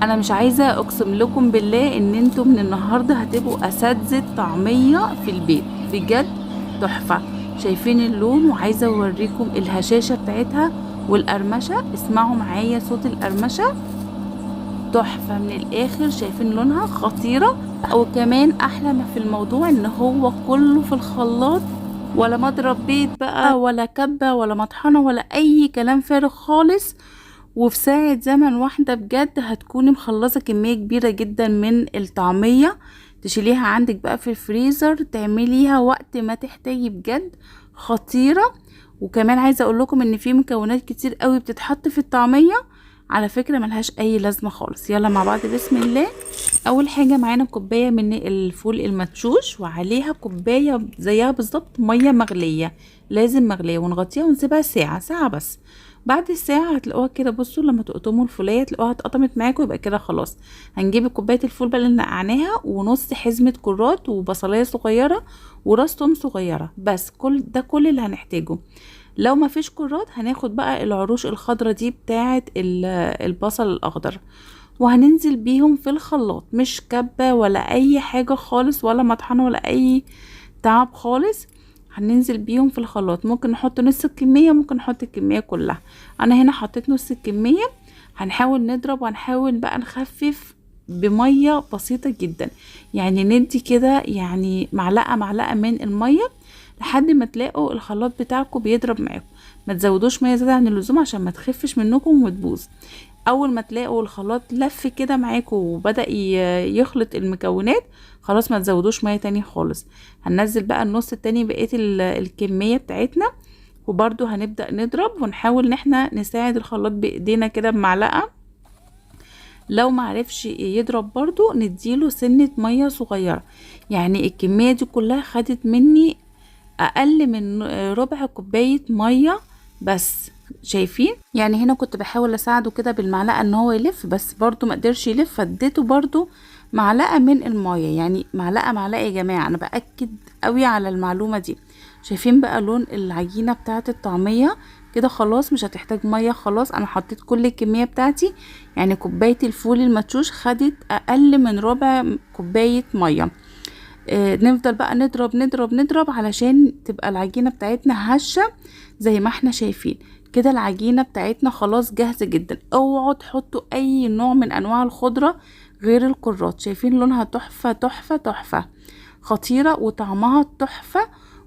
انا مش عايزه اقسم لكم بالله ان انتم من النهارده هتبقوا اساتذه طعميه في البيت بجد. تحفه. شايفين اللون؟ وعايزه اوريكم الهشاشه بتاعتها والقرمشه. اسمعوا معايا صوت القرمشه. تحفه من الاخر. شايفين لونها؟ خطيره. وكمان احلى ما في الموضوع ان هو كله في الخلاط، ولا مضرب بيت بقى ولا كبه ولا مطحنه ولا اي كلام فارغ خالص. وفي ساعة زمن واحدة بجد هتكوني مخلصة كمية كبيرة جدا من الطعمية. تشيليها عندك بقى في الفريزر، تعمليها وقت ما تحتاجي بجد. خطيرة. وكمان عايزة اقول لكم ان في مكونات كتير قوي بتتحط في الطعمية، على فكرة ملهاش اي لازمة خالص. يلا مع بعض بسم الله. اول حاجة معانا كوباية من الفول المدشوش، وعليها كوباية زيها بالظبط مية مغلية، لازم مغلية، ونغطيها ونسيبها ساعة بس. بعد الساعة هتلاقوها كده، بصوا لما تقطموا الفولية تلاقوها اتقطمت معاكم، يبقى كده خلاص. هنجيب كوباية الفول بقى اللي نقعناها، ونص حزمة كرات، وبصلاية صغيرة، وراس توم صغيرة، بس كل اللي هنحتاجه. لو ما فيش كرات هناخد بقى العروش الخضرة دي بتاعة البصل الاخضر، وهننزل بيهم في الخلاط، مش كبة ولا اي حاجة خالص، ولا مطحنة ولا اي تعب خالص. هننزل بيهم في الخلاط. ممكن نحط نص الكمية، ممكن نحط الكمية كلها. انا هنا حطيت نص الكمية. هنحاول نضرب، وهنحاول بقى نخفف بمية بسيطة جدا، يعني ندي كده يعني معلقة من المية لحد ما تلاقوا الخلاط بتاعكم بيضرب معاكم. ما تزودوش مية زيادة عن اللزوم عشان ما تخفش منكم وتبوظ. اول ما تلاقوا الخلاط لف كده معاكم وبدأ يخلط المكونات، خلاص ما تزودوش مية تاني خالص. هننزل بقى النص التاني بقية الكمية بتاعتنا، وبرضو هنبدأ نضرب، ونحاول ان احنا نساعد الخلاط بايدينا كده بمعلقة. لو معرفش يضرب برضو نديله سنة مية صغيرة. يعني الكمية دي كلها خدت مني اقل من ربع كوباية مية بس. شايفين؟ يعني هنا كنت بحاول اساعده كده بالمعلقة ان هو يلف، بس برضو ما قدرش يلف، فاديته برضو معلقة من المية. يعني معلقة يا جماعة، انا باكد قوي على المعلومة دي. شايفين بقى لون العجينة بتاعت الطعمية؟ كده خلاص مش هتحتاج مية خلاص. انا حطيت كل الكمية بتاعتي، يعني كوباية الفول المدشوش خدت اقل من ربع كوباية مية. نفضل بقى نضرب علشان تبقى العجينة بتاعتنا هشة زي ما احنا شايفين كده. العجينة بتاعتنا خلاص جاهزة جدا. اوعوا تحطوا اي نوع من انواع الخضرة غير الكرات. شايفين لونها؟ تحفة خطيرة، وطعمها تحفة،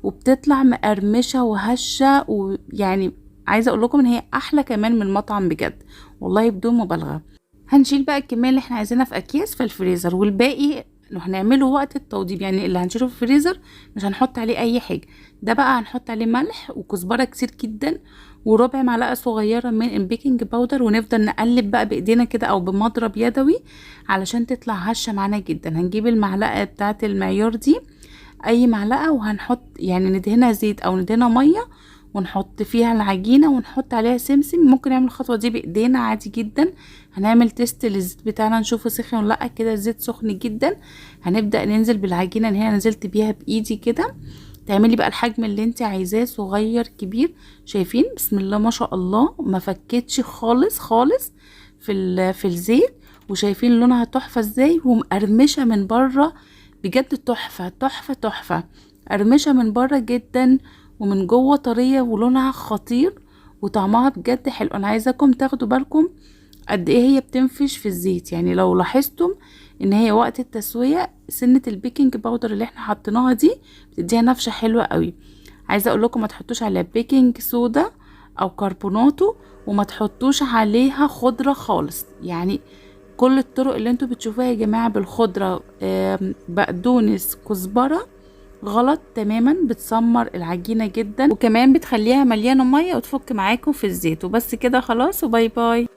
وبتطلع مقرمشة وهشة، ويعني عايزة اقول لكم ان هي احلى كمان من المطعم بجد، والله بدون مبالغة. هنشيل بقى الكمية اللي احنا عايزينها في اكياس في الفريزر، والباقي لو هنعمله وقت التوضيب، يعني اللي هنشيله في الفريزر مش هنحط عليه اي حاجة. ده بقى هنحط عليه ملح وكزبرة كتير جدا، وربع معلقة صغيرة من البيكنج باودر، ونفضل نقلب بقى بايدينا كده او بمضرب يدوي علشان تطلع هشة معانا جدا. هنجيب المعلقة بتاعة المعيار دي، اي معلقة، وهنحط يعني ندهنها زيت او ندهنها مية، ونحط فيها العجينة، ونحط عليها سمسم. ممكن نعمل الخطوة دي بايدينا عادي جدا. هنعمل تيست للزيت بتاعنا نشوفه سخن ولا لا. كده الزيت سخن جدا. هنبدأ ننزل بالعجينة اللي هنا نزلت بيها بايدي كده. تعملي بقى الحجم اللي انت عايزاه، صغير كبير. شايفين؟ بسم الله ما شاء الله، ما فكتش خالص في الزيت. وشايفين لونها تحفة ازاي، ومقرمشة من بره بجد. تحفة قرمشة من بره جدا، ومن جوه طرية، ولونها خطير، وطعمها بجد حلو. انا عايزاكم تاخدوا بالكم قد ايه هي بتنفش في الزيت. يعني لو لاحظتم ان هي وقت التسوية سنة البيكنج باودر اللي احنا حطيناها دي بتديها نفشة حلوة قوي. عايزة اقول لكم ما تحطوش عليها بيكنج صودا او كربوناتو، وما تحطوش عليها خضرة خالص. يعني كل الطرق اللي انتوا بتشوفوها يا جماعة بالخضرة، بقدونس، كزبرة، غلط تماما. بتسمر العجينة جدا، وكمان بتخليها مليانة مية وتفك معاكم في الزيت. وبس كده خلاص، وباي باي.